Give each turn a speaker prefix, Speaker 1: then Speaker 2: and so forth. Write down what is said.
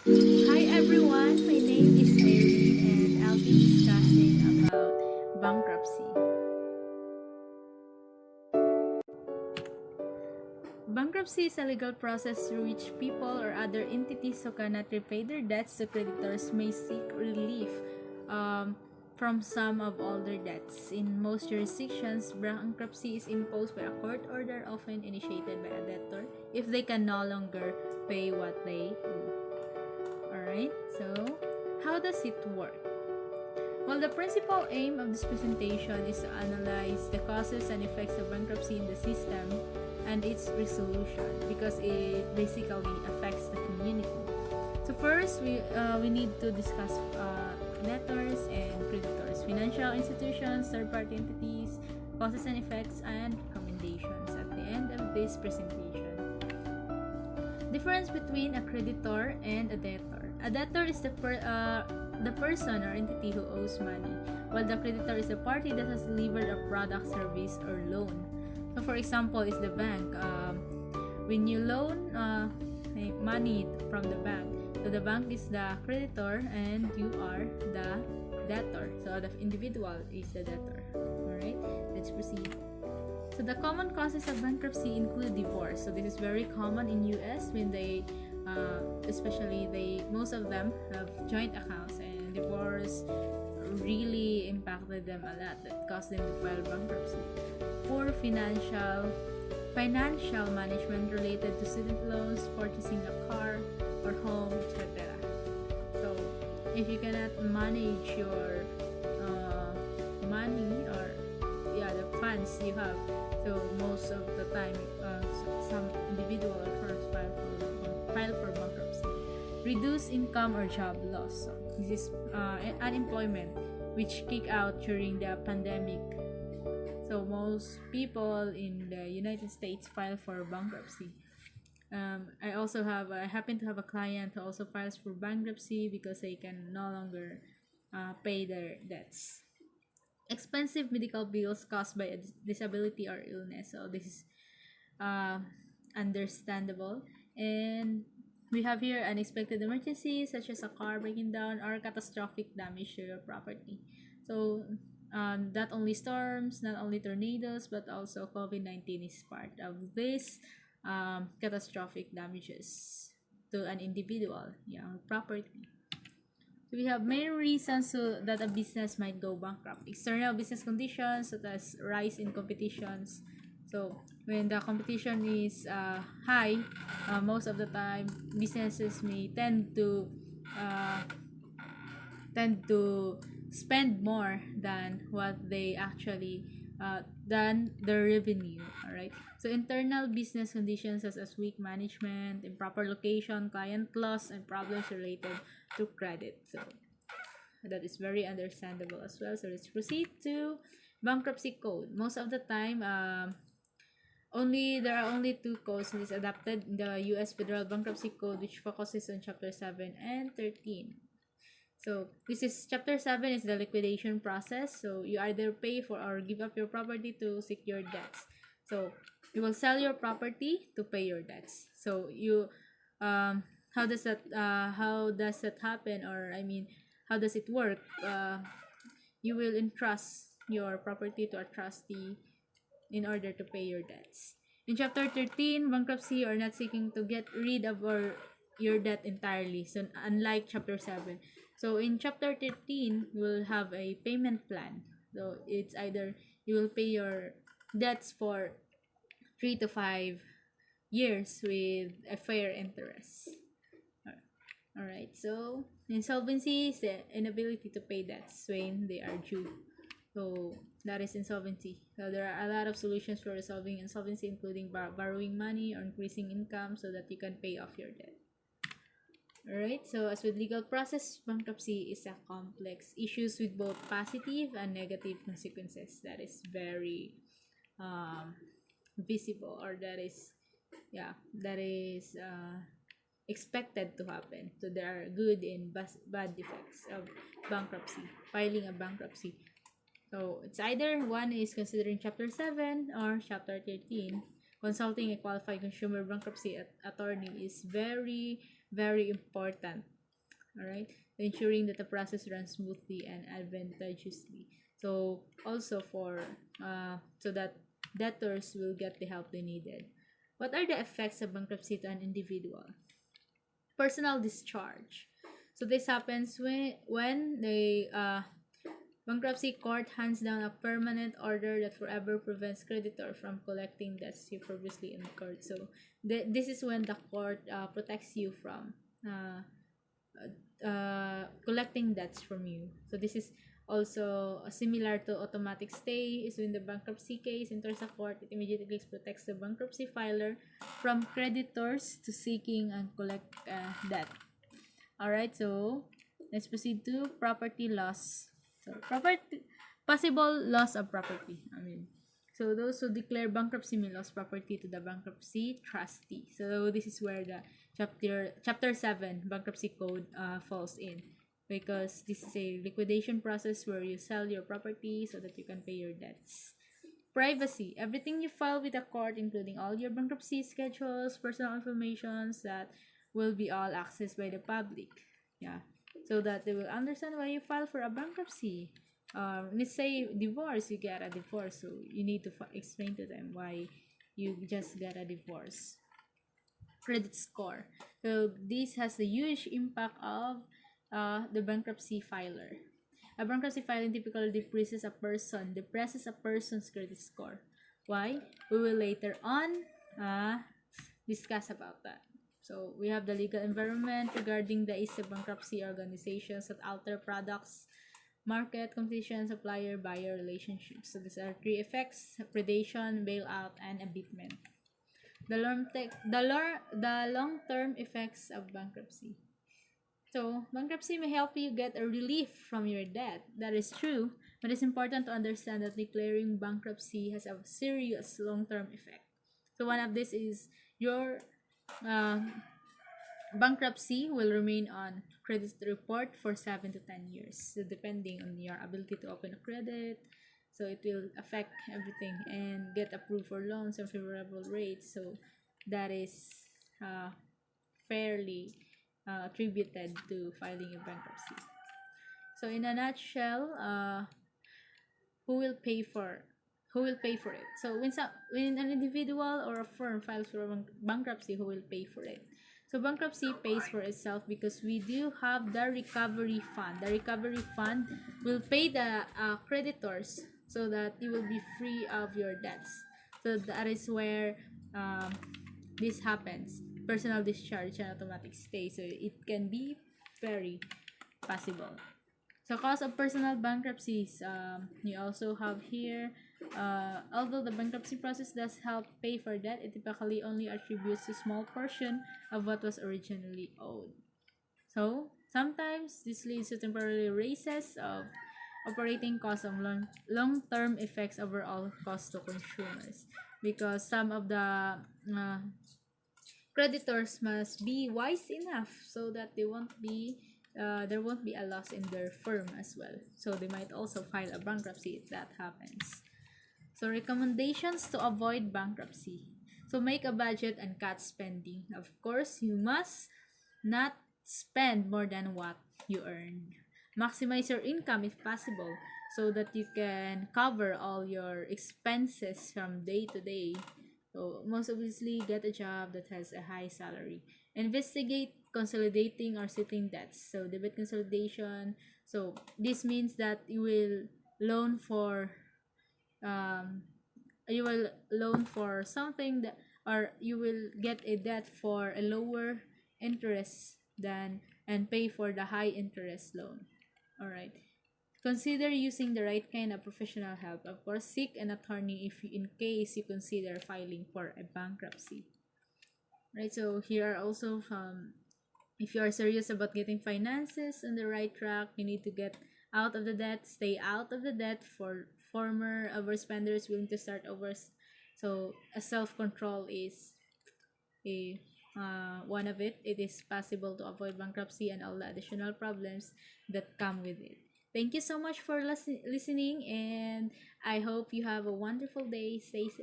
Speaker 1: Hi everyone, my name is Aileen and I'll be discussing about bankruptcy. Bankruptcy is a legal process through which people or other entities who cannot repay their debts to creditors may seek relief um, from some of all their debts. In most jurisdictions, bankruptcy is imposed by a court order often initiated by a debtor if they can no longer pay what they owe. Alright, so how does it work? Well, the principal aim of this presentation is to analyze the causes and effects of bankruptcy in the system and its resolution because it basically affects the community. So first, we need to discuss debtors and creditors, financial institutions, third-party entities, causes and effects, and recommendations at the end of this presentation. Difference between a creditor and a debtor. A debtor is the person or entity who owes money, while the creditor is the party that has delivered a product, service, or loan. So, for example, is the bank. When you loan money from the bank, so the bank is the creditor and you are the debtor. So the individual is the debtor. Alright, let's proceed. So the common causes of bankruptcy include divorce. So this is very common in US when they especially most of them have joint accounts, and divorce really impacted them a lot, that caused them to file bankruptcy. Poor financial management related to student loans, purchasing a car or home, etc. So if you cannot manage your money, or the funds you have, so most of the time some individual or firms file for bankruptcy. Reduce income or job loss. So this is unemployment, which kick out during the pandemic. So most people in the United States file for bankruptcy. I happen to have a client who also files for bankruptcy because they can no longer pay their debts. Expensive medical bills caused by a disability or illness. So this is uh, understandable. And we have here unexpected emergencies such as a car breaking down or catastrophic damage to your property. So not only storms, not only tornadoes, but also COVID-19 is part of this catastrophic damages to an individual, property. So we have main reasons that a business might go bankrupt. External business conditions such as rise in competitions. So when the competition is high, most of the time businesses may uh, tend to spend more than what they actually than their revenue. All right. So internal business conditions such as weak management, improper location, client loss, and problems related to credit. So that is very understandable as well. So let's proceed to bankruptcy code. Most of the time, only there are only two codes that is adopted in the U.S. Federal Bankruptcy Code, which focuses on Chapter 7 and 13. So this is Chapter 7 is the liquidation process. So you either pay for or give up your property to secure debts. So you will sell your property to pay your debts. So you how does that happen, or I mean, how does it work? You will entrust your property to a trustee in order to pay your debts. In Chapter 13, bankruptcy, you are not seeking to get rid of your debt entirely. So unlike Chapter 7. So in Chapter 13, you will have a payment plan. So it's either you will pay your debts for 3 to 5 years with a fair interest. Alright, so insolvency is the inability to pay debts when they are due. So that is insolvency. So there are a lot of solutions for resolving insolvency, including borrowing money or increasing income so that you can pay off your debt. Alright, so as with legal process, bankruptcy is a complex issues with both positive and negative consequences. That is very visible, or that is expected to happen. So there are good and bad effects of bankruptcy, filing a bankruptcy. So it's either one is considering Chapter 7 or Chapter 13. Consulting a qualified consumer bankruptcy attorney is very very important. All right, ensuring that the process runs smoothly and advantageously. So also for so that debtors will get the help they needed. What are the effects of bankruptcy to an individual? Personal discharge. So this happens when the bankruptcy court hands down a permanent order that forever prevents creditor from collecting debts you previously incurred. So this is when the court protects you from uh, collecting debts from you. So this is also similar to automatic stay. Is when the bankruptcy case enters the court, it immediately protects the bankruptcy filer from creditors to seeking and collect debt. All right, so let's proceed to property loss. So property possible loss of property. So those who declare bankruptcy may lose property to the bankruptcy trustee. So this is where the chapter 7 bankruptcy code falls in, because this is a liquidation process where you sell your property so that you can pay your debts. Privacy. Everything you file with the court, including all your bankruptcy schedules, personal informations, that will be all accessed by the public. Yeah. So that they will understand why you file for a bankruptcy. Let's say divorce, you get a divorce, so you need to explain to them why you just get a divorce. Credit score. So this has a huge impact of the bankruptcy filer. A bankruptcy filing typically depresses a person's credit score. Why? We will later on discuss about that. So we have the legal environment regarding the issue of bankruptcy, organizations that alter products, market competition, supplier buyer relationships. So these are three effects: predation, bailout, and abatement. The long term effects of bankruptcy. So, bankruptcy may help you get a relief from your debt. That is true, but it's important to understand that declaring bankruptcy has a serious long-term effect. So, one of this is your uh, bankruptcy will remain on credit report for 7 to 10 years. So, depending on your ability to open a credit, so it will affect everything and get approved for loans and favorable rates. So, that is uh, fairly attributed to filing a bankruptcy. So in a nutshell, who will pay for who will pay for it? So when an individual or a firm files for bankruptcy, who will pay for it? So bankruptcy pays for itself because we do have the recovery fund. The recovery fund will pay the creditors so that you will be free of your debts. So that is where um, this happens. Personal discharge and automatic stay. So it can be very possible. So cause of personal bankruptcies, you also have here, although the bankruptcy process does help pay for debt, it typically only attributes a small portion of what was originally owed. So sometimes this leads to temporary raises of operating costs and long-term effects overall cost to consumers, because some of the creditors must be wise enough so that there won't be a loss in their firm as well. So they might also file a bankruptcy if that happens. So recommendations to avoid bankruptcy. So make a budget and cut spending. Of course, you must not spend more than what you earn. Maximize your income if possible so that you can cover all your expenses from day to day. So most obviously, get a job that has a high salary. Investigate consolidating or settling debts. So debit consolidation. So this means that loan for um, you will loan for something that, or you will get a debt for a lower interest than and pay for the high interest loan. All right. Consider using the right kind of professional help. Of course, seek an attorney in case you consider filing for a bankruptcy. Right, so here are also if you are serious about getting finances on the right track, you need to get out of the debt, stay out of the debt. For former overspenders willing to start over, so a self-control is a one of it. It is possible to avoid bankruptcy and all the additional problems that come with it. Thank you so much for listening, and I hope you have a wonderful day. Stay safe.